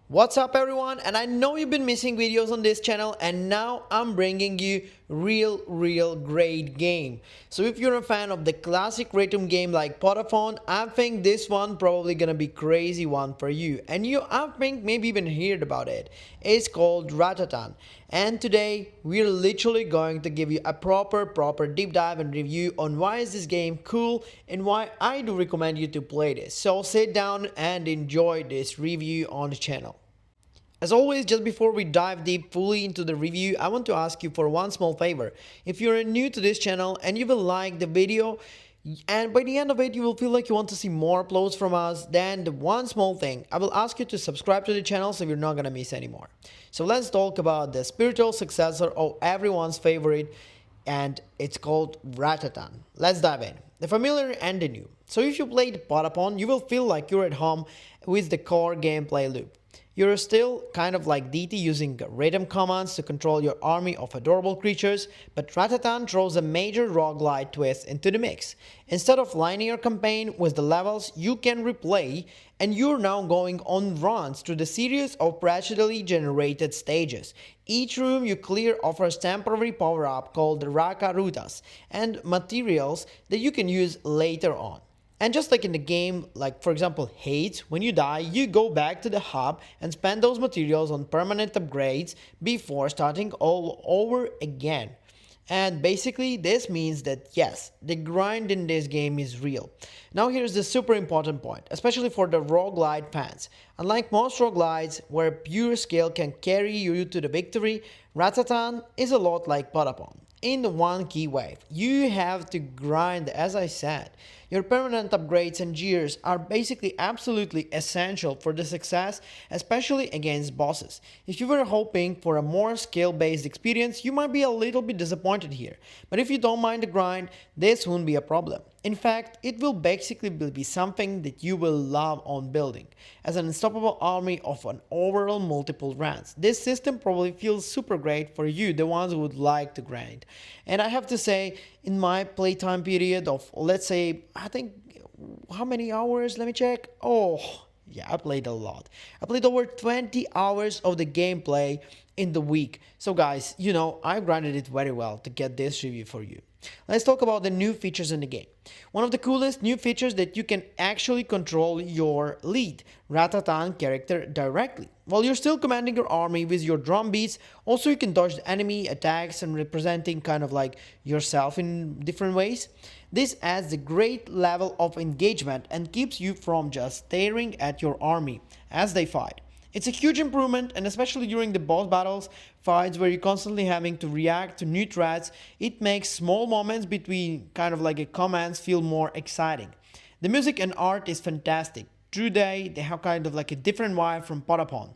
What's up everyone, and I know you've been missing videos on this channel, and now I'm bringing you real great game. So if you're a fan of the classic rhythm game like Potaphone, I think this one probably gonna be crazy one for you, and you I think maybe even heard about it. It's called Ratatan, and today we're literally going to give you a proper deep dive and review on why is this game cool and why I do recommend you to play this. So sit down and enjoy this review on the channel. As always, just before we dive deep fully into the review, I want to ask you for one small favor. If you're new to this channel and you will like the video, and by the end of it you will feel like you want to see more uploads from us, then the one small thing, I will ask you to subscribe to the channel so you're not gonna miss anymore. So let's talk about the spiritual successor of everyone's favorite, and it's called Ratatan. Let's dive in. The familiar and the new. So if you played Potapon, you will feel like you're at home with the core gameplay loop. You're still kind of like DT using rhythm commands to control your army of adorable creatures, but Ratatan throws a major roguelike twist into the mix. Instead of linear campaign with the levels you can replay, and you're now going on runs through the series of procedurally generated stages. Each room you clear offers temporary power-up called the Raka Rutas and materials that you can use later on. And just like in the game, like for example Hades, when you die, you go back to the hub and spend those materials on permanent upgrades before starting all over again. And basically this means that yes, the grind in this game is real. Now here's the super important point, especially for the roguelite fans. Unlike most roguelites where pure skill can carry you to the victory, Ratatan is a lot like Potapon in the one key way. You have to grind, as I said. Your permanent upgrades and gears are basically absolutely essential for the success, especially against bosses. If you were hoping for a more skill-based experience, you might be a little bit disappointed here. But if you don't mind the grind, this won't be a problem. In fact, it will basically be something that you will love on building. As an unstoppable army of an overall multiple runs, this system probably feels super great for you, the ones who would like to grind. And I have to say, in my playtime period of, let's say, I think, how many hours? Let me check. Oh, yeah, I played a lot. I played over 20 hours of the gameplay in the week. So guys, I grinded it very well to get this review for you. Let's talk about the new features in the game. One of the coolest new features that you can actually control your lead, Ratatan character directly. While you're still commanding your army with your drum beats, also you can dodge the enemy attacks and representing kind of like yourself in different ways. This adds a great level of engagement and keeps you from just staring at your army as they fight. It's a huge improvement, and especially during the boss battles, fights where you're constantly having to react to new threats, it makes small moments between kind of like a commands feel more exciting. The music and art is fantastic. Today, they have kind of like a different vibe from Potapon.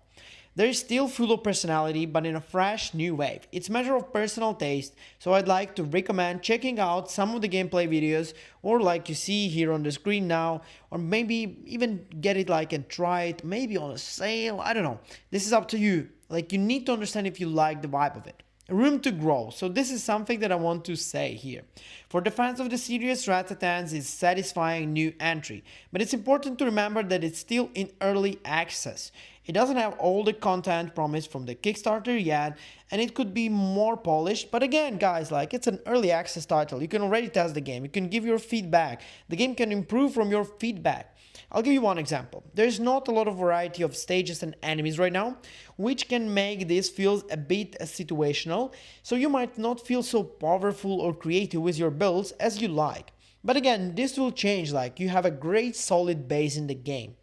They're still full of personality, but in a fresh new wave. It's a matter of personal taste, so I'd like to recommend checking out some of the gameplay videos, or like you see here on the screen now, or maybe even get it like and try it, maybe on a sale, I don't know. This is up to you. Like, you need to understand if you like the vibe of it. Room to grow. So this is something that I want to say here. For the fans of the series, Ratatans is satisfying new entry, but it's important to remember that it's still in early access. It doesn't have all the content promised from the Kickstarter yet, and it could be more polished, but again guys, like, it's an early access title. You can already test the game, you can give your feedback, the game can improve from your feedback. I'll give you one example. There's not a lot of variety of stages and enemies right now, which can make this feel a bit situational, so you might not feel so powerful or creative with your builds as you like. But again, this will change, like, you have a great solid base in the game.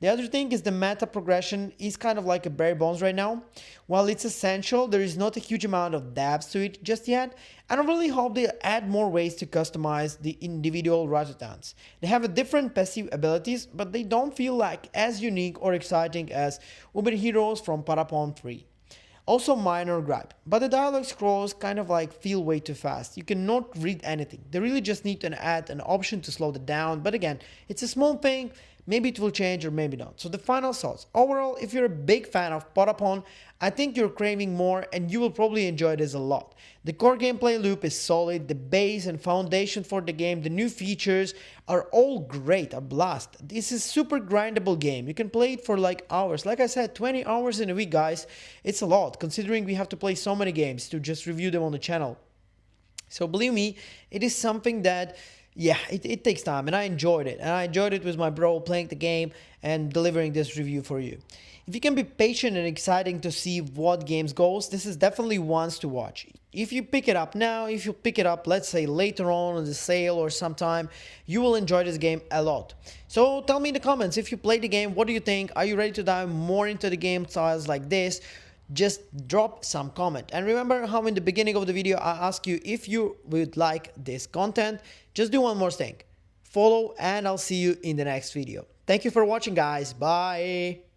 The other thing is the meta progression is kind of like a bare bones right now. While it's essential, there is not a huge amount of depth to it just yet. I don't really hope they add more ways to customize the individual Ratatans. They have a different passive abilities, but they don't feel like as unique or exciting as Uber Heroes from Parapon 3. Also minor gripe, but the dialogue scrolls kind of like feel way too fast. You cannot read anything. They really just need to add an option to slow it down, but again, it's a small thing. maybe it will change or maybe not. So the final thoughts. Overall, if you're a big fan of Potapon, I think you're craving more and you will probably enjoy this a lot. The core gameplay loop is solid, the base and foundation for the game, the new features are all great, a blast. This is super grindable game. You can play it for like hours. Like I said, 20 hours in a week, guys. It's a lot considering we have to play so many games to just review them on the channel. So believe me, it is something that, yeah, it takes time, and I enjoyed it. And I enjoyed it with my bro playing the game and delivering this review for you. If you can be patient and exciting to see what games goes, this is definitely ones to watch. If you pick it up now, if you pick it up, let's say later on the sale or sometime, you will enjoy this game a lot. So tell me in the comments if you played the game, what do you think? Are you ready to dive more into the game styles like this? Just drop some comment. And remember how in the beginning of the video I asked you if you would like this content. Just do one more thing. Follow and I'll see you in the next video. Thank you for watching, guys. Bye.